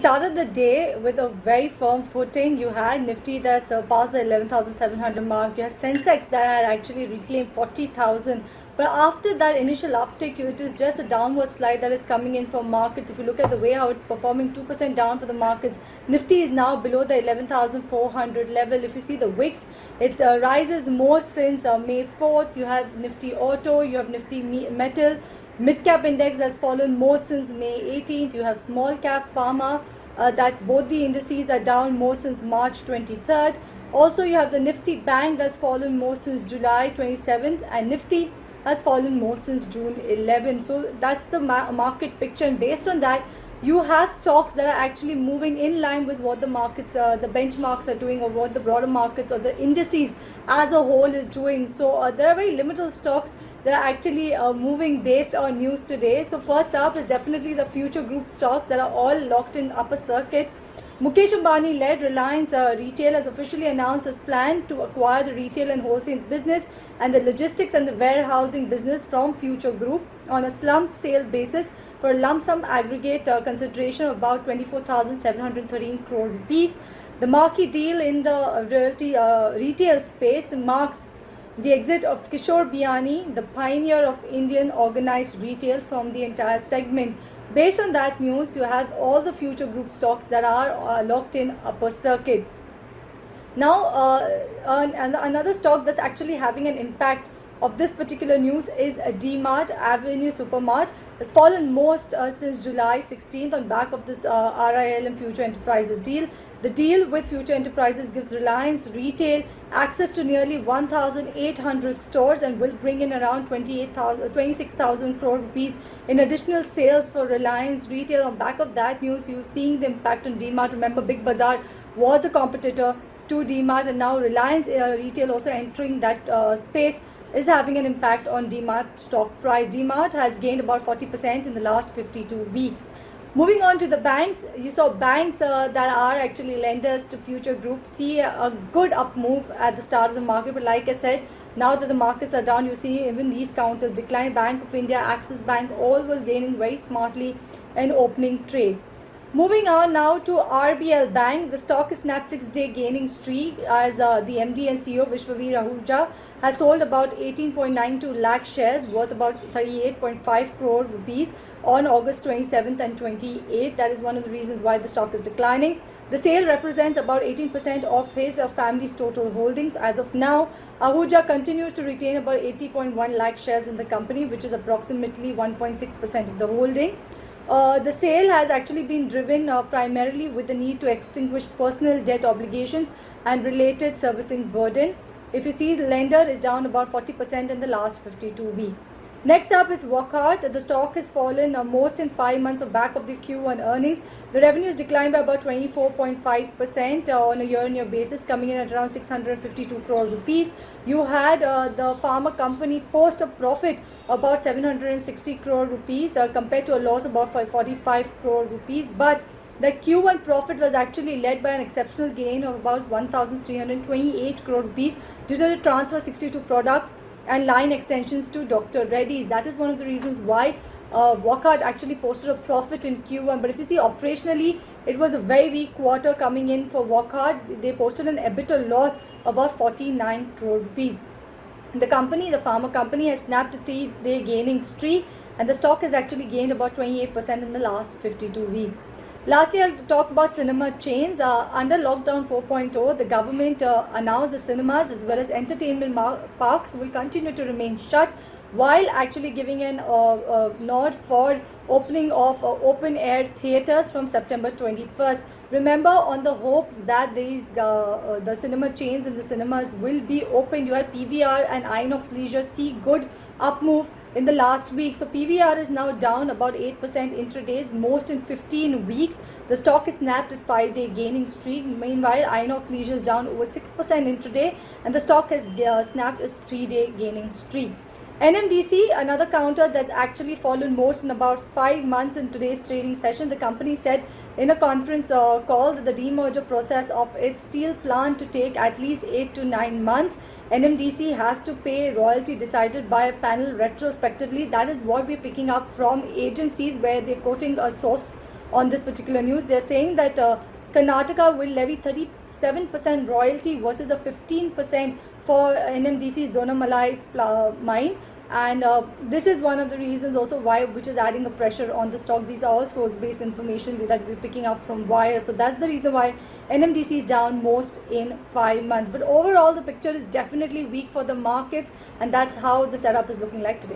started the day with a very firm footing. You had Nifty that surpassed the 11,700 mark. You had Sensex that had actually reclaimed 40,000. But after that initial uptick, it is just a downward slide that is coming in for markets. If you look at the way how it's performing, 2% down for the markets. Nifty is now below the 11,400 level. If you see the wicks, it rises more since May 4th. You have Nifty Auto, you have Nifty Metal. Mid-cap index has fallen more since May 18th. You have small-cap pharma that both the indices are down more since March 23rd. Also, you have the Nifty Bank that's fallen more since July 27th, and Nifty has fallen more since June 11th. So that's the market picture, and based on that, you have stocks that are actually moving in line with what the markets, the benchmarks are doing, or what the broader markets or the indices as a whole is doing. So there are very limited stocks that are actually moving based on news today. So first up is definitely the future group stocks that are all locked in upper circuit. Mukesh Ambani led Reliance Retail has officially announced its plan to acquire the retail and wholesale business and the logistics and the warehousing business from Future Group on a slump sale basis for a lump sum aggregate consideration of about 24,713 crore rupees. The marquee deal in the retail space marks the exit of Kishore Biyani, the pioneer of Indian organized retail, from the entire segment. Based on that news, you have all the Future Group stocks that are locked in upper circuit. Now, another stock that's actually having an impact of this particular news is DMart. Avenue Supermart has fallen most since July 16th on back of this RIL and Future Enterprises deal. The deal with Future Enterprises gives Reliance Retail access to nearly 1,800 stores and will bring in around 26,000 crore rupees in additional sales for Reliance Retail. On back of that news, you're seeing the impact on DMart. Remember, Big Bazaar was a competitor to DMart, and now Reliance Retail also entering that space is having an impact on DMart stock price. DMart has gained about 40% in the last 52 weeks. Moving on to the banks, you saw banks that are actually lenders to Future Group see a good up move at the start of the market. But like I said, now that the markets are down, you see even these counters decline. Bank of India, Axis Bank, all was gaining very smartly in opening trade. Moving on now to RBL Bank, the stock is snapped 6-day gaining streak as the MD and CEO Vishwaveer Ahuja has sold about 18.92 lakh shares worth about 38.5 crore rupees on August 27th and 28th. That is one of the reasons why the stock is declining. The sale represents about 18% of his family's total holdings. As of now, Ahuja continues to retain about 80.1 lakh shares in the company, which is approximately 1.6% of the holding. The sale has actually been driven primarily with the need to extinguish personal debt obligations and related servicing burden. If you see, the lender is down about 40% in the last 52 weeks. Next up is Wockhardt. The stock has fallen most in 5 months on back of the Q1 earnings. The revenues declined by about 24.5% on a year-on-year basis, coming in at around 652 crore rupees. You had the pharma company post a profit about 760 crore rupees compared to a loss about 45 crore rupees. But the Q1 profit was actually led by an exceptional gain of about 1,328 crore rupees due to the transfer 62 product and line extensions to Dr. Reddy's. That is one of the reasons why Wockhardt actually posted a profit in Q1. But if you see operationally, it was a very weak quarter coming in for Wockhardt. They posted an EBITDA loss about 49 crore rupees. The company, the pharma company, has snapped a 3-day gaining streak, and the stock has actually gained about 28% in the last 52 weeks. Lastly, I'll talk about cinema chains. Under Lockdown 4.0, the government announced the cinemas as well as entertainment parks will continue to remain shut, while actually giving an nod for opening of open-air theatres from September 21st. Remember, on the hopes that these the cinema chains and the cinemas will be open, you had PVR and Inox Leisure see good up move in the last week. So PVR is now down about 8% intradays, most in 15 weeks. The stock is snapped its 5-day gaining streak. Meanwhile, Inox Leisure is down over 6% intraday, and the stock has snapped its 3-day gaining streak. NMDC, another counter that's actually fallen most in about 5 months in today's trading session. The company said in a conference call that the demerger process of its steel plant to take at least 8 to 9 months. NMDC has to pay royalty decided by a panel retrospectively. That is what we're picking up from agencies where they're quoting a source on this particular news. They're saying that Karnataka will levy 37% royalty versus a 15% for NMDC's Donamalai mine. And this is one of the reasons also why, which is adding a pressure on the stock. These are all source-based information that we're picking up from Wire. So that's the reason why NMDC is down most in 5 months. But overall, the picture is definitely weak for the markets, and that's how the setup is looking like today.